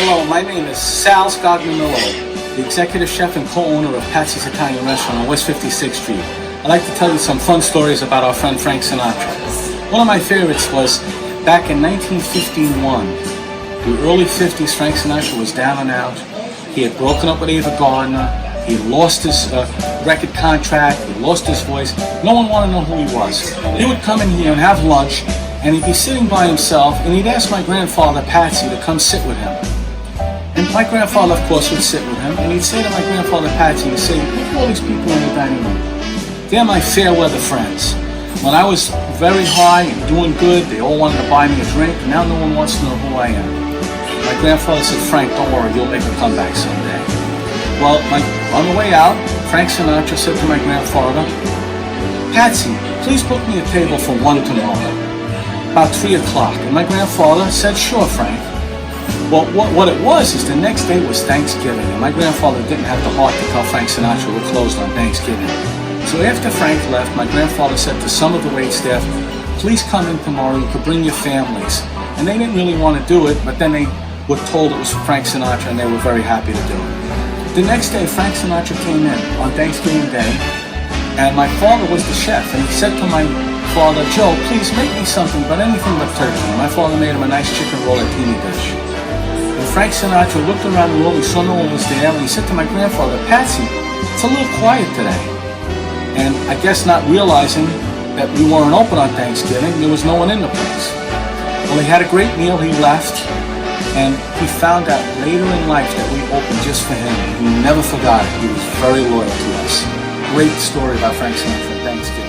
Hello, my name is Sal Scognamillo, the executive chef and co-owner of Patsy's Italian Restaurant on West 56th Street. I'd like to tell you some fun stories about our friend Frank Sinatra. One of my favorites was back in 1951. The early 50s, Frank Sinatra was down and out. He had broken up with Ava Gardner. He lost his record contract. He lost his voice. No one wanted to know who he was. He would come in here and have lunch, and he'd be sitting by himself, and he'd ask my grandfather, Patsy, to come sit with him. And my grandfather, of course, would sit with him, and he'd say to my grandfather, Patsy, he'd say, look at all these people in the dining room. They're my fair weather friends. When I was very high and doing good, they all wanted to buy me a drink, and now no one wants to know who I am. My grandfather said, Frank, don't worry, you'll make a comeback someday. Well, on the way out, Frank Sinatra said to my grandfather, Patsy, please book me a table for 1 tomorrow, about 3 o'clock. And my grandfather said, sure, Frank. Well, what it was is the next day was Thanksgiving, and my grandfather didn't have the heart to tell Frank Sinatra we're closed on Thanksgiving. So after Frank left, my grandfather said to some of the waitstaff, please come in tomorrow, you could bring your families. And they didn't really want to do it, but then they were told it was Frank Sinatra, and they were very happy to do it. The next day, Frank Sinatra came in on Thanksgiving Day, and my father was the chef, and he said to my father, Joe, please make me something, but anything but turkey. And my father made him a nice chicken rollatini dish. And Frank Sinatra looked around the room, he saw no one was there, and he said to my grandfather, Patsy, it's a little quiet today. And I guess not realizing that we weren't open on Thanksgiving, there was no one in the place. Well, he had a great meal, he left, and he found out later in life that we opened just for him. He never forgot it. He was very loyal to us. Great story about Frank Sinatra. Thanksgiving.